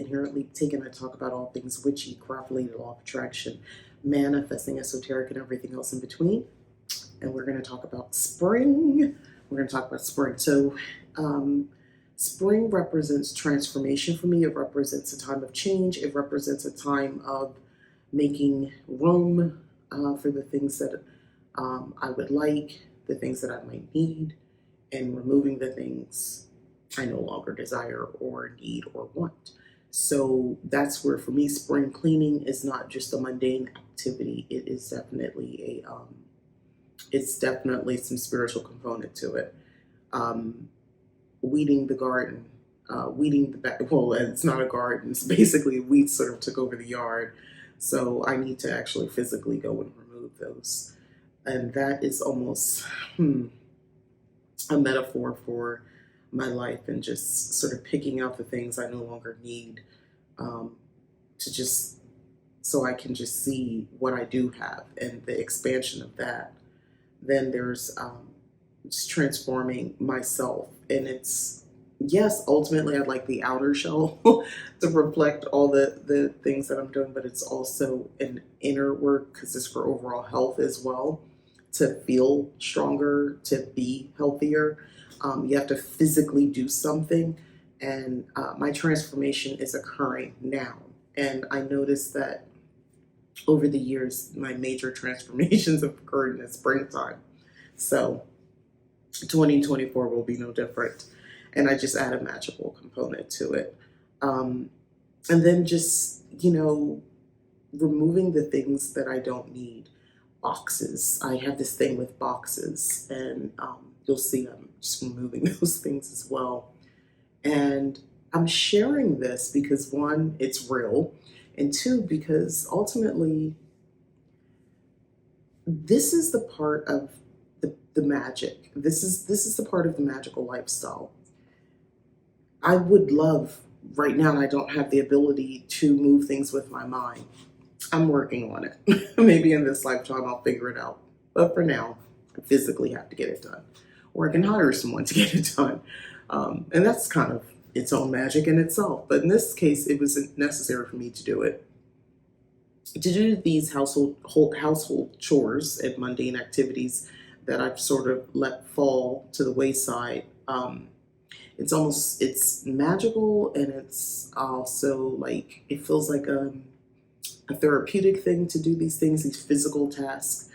inherently taken. I talk about all things witchy, crop-related, law of attraction, manifesting, esoteric, and everything else in between. And we're going to talk about spring. We're going to talk about spring. So, spring represents transformation for me. It represents a time of change. It represents a time of making room for the things that I would like, the things that I might need, and removing the things I no longer desire or need or want. So that's where, for me, spring cleaning is not just a mundane activity. It is definitely it's definitely some spiritual component to it. Um, Weeding the garden, weeding the back. Well, it's not a garden. It's basically weeds sort of took over the yard. So I need to actually physically go and remove those. And that is almost a metaphor for my life, and just sort of picking out the things I no longer need, to just so I can just see what I do have and the expansion of that. Then there's just transforming myself, and it's, yes, ultimately I'd like the outer shell to reflect all the things that I'm doing, but it's also an inner work because it's for overall health as well, to feel stronger, to be healthier. You have to physically do something, and my transformation is occurring now. And I noticed that over the years, my major transformations have occurred in the springtime. So 2024 will be no different. And I just add a magical component to it. And then just, removing the things that I don't need. Boxes. I have this thing with boxes, and you'll see I'm just removing those things as well. And I'm sharing this because, one, it's real, and two, because ultimately this is the part of the magic. This is the part of the magical lifestyle. I would love right now, and I don't have the ability to move things with my mind. I'm working on it. Maybe in this lifetime I'll figure it out. But for now, I physically have to get it done. Or I can hire someone to get it done. And that's kind of its own magic in itself. But in this case, it was necessary for me to do it. To do these household chores and mundane activities that I've sort of let fall to the wayside. It's magical, and it's also like, it feels like a therapeutic thing to do these things, these physical tasks.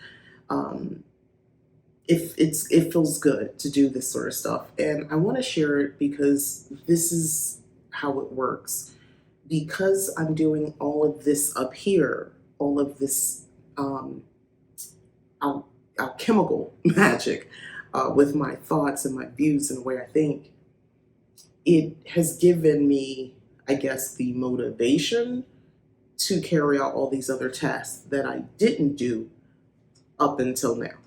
It feels good to do this sort of stuff, and I want to share it because this is how it works. Because I'm doing all of this up here, all of this alchemical magic with my thoughts and my views and the way I think, it has given me, I guess, the motivation to carry out all these other tasks that I didn't do up until now.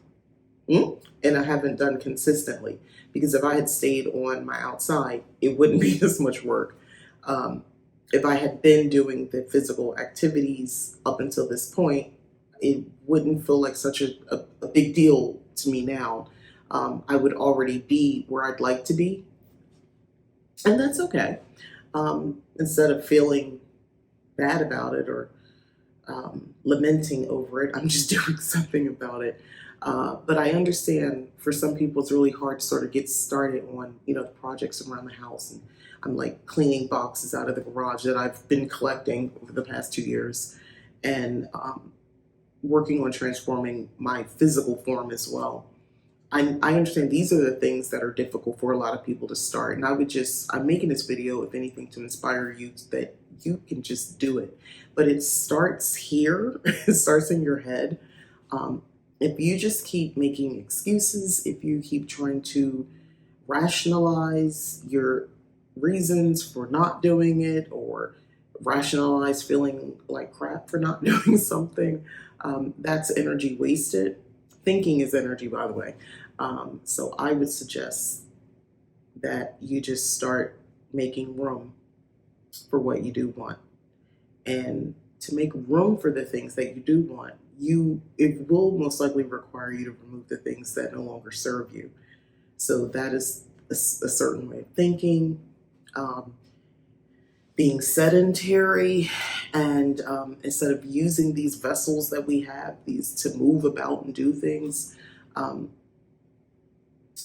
And I haven't done consistently, because if I had stayed on my outside, it wouldn't be this much work. If I had been doing the physical activities up until this point, it wouldn't feel like such a big deal to me now. I would already be where I'd like to be, and that's okay. Instead of feeling bad about it or lamenting over it, I'm just doing something about it. But I understand for some people it's really hard to sort of get started on, the projects around the house. And I'm like cleaning boxes out of the garage that I've been collecting over the past 2 years, and working on transforming my physical form as well. I understand these are the things that are difficult for a lot of people to start. And I'm making this video, if anything, to inspire you that you can just do it. But it starts here. It starts in your head. If you just keep making excuses, if you keep trying to rationalize your reasons for not doing it, or rationalize feeling like crap for not doing something, that's energy wasted. Thinking is energy, by the way. So I would suggest that you just start making room for what you do want. And to make room for the things that you do want, it will most likely require you to remove the things that no longer serve you. So that is a certain way of thinking. being sedentary, and instead of using these vessels that we have, these to move about and do things. um,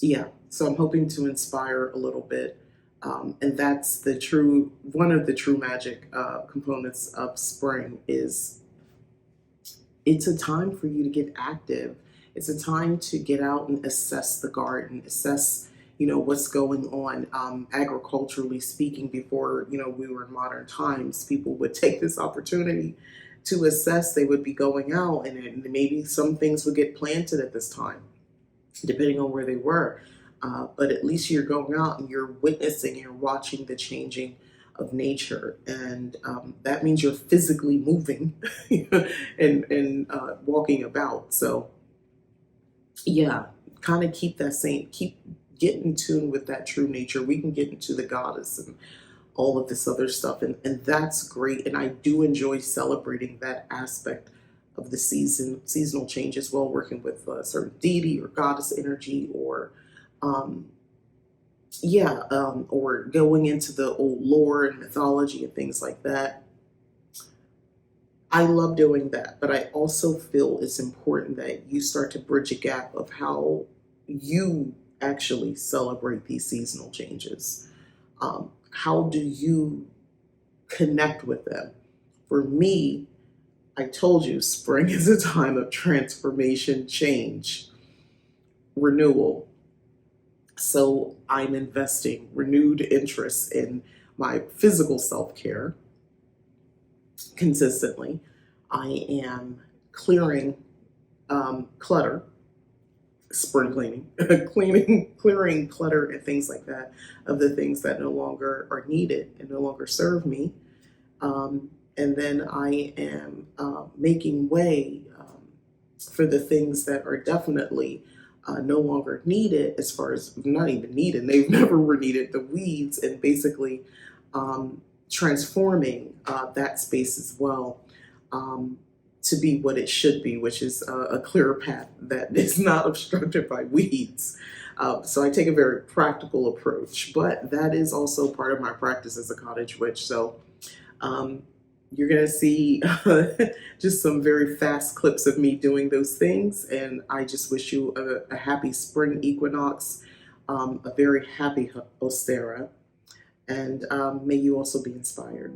yeah, so I'm hoping to inspire a little bit. And that's the true one of the true magic components of spring is it's a time for you to get active. It's a time to get out and assess the garden, assess, what's going on. Agriculturally speaking, before, we were in modern times, people would take this opportunity to assess. They would be going out, and maybe some things would get planted at this time, depending on where they were. But at least you're going out and you're witnessing, you're watching the changing of nature, and that means you're physically moving and walking about. So yeah, kind of keep get in tune with that true nature. We can get into the goddess and all of this other stuff, and that's great. And I do enjoy celebrating that aspect of the seasonal change as well, working with a certain deity or goddess energy, or um, or going into the old lore and mythology and things like that. I love doing that, but I also feel it's important that you start to bridge a gap of how you actually celebrate these seasonal changes. How do you connect with them? For me, I told you spring is a time of transformation, change, renewal. So I'm investing renewed interest in my physical self care consistently. I am clearing clutter, spring cleaning, clearing clutter and things like that, of the things that no longer are needed and no longer serve me. And then I am making way for the things that are definitely no longer needed, as far as not even needed, they've never were needed, the weeds, and basically transforming that space as well, to be what it should be, which is a clearer path that is not obstructed by weeds. So I take a very practical approach, but that is also part of my practice as a cottage witch. So um, you're going to see just some very fast clips of me doing those things. And I just wish you a happy spring equinox, a very happy Ostera, and may you also be inspired.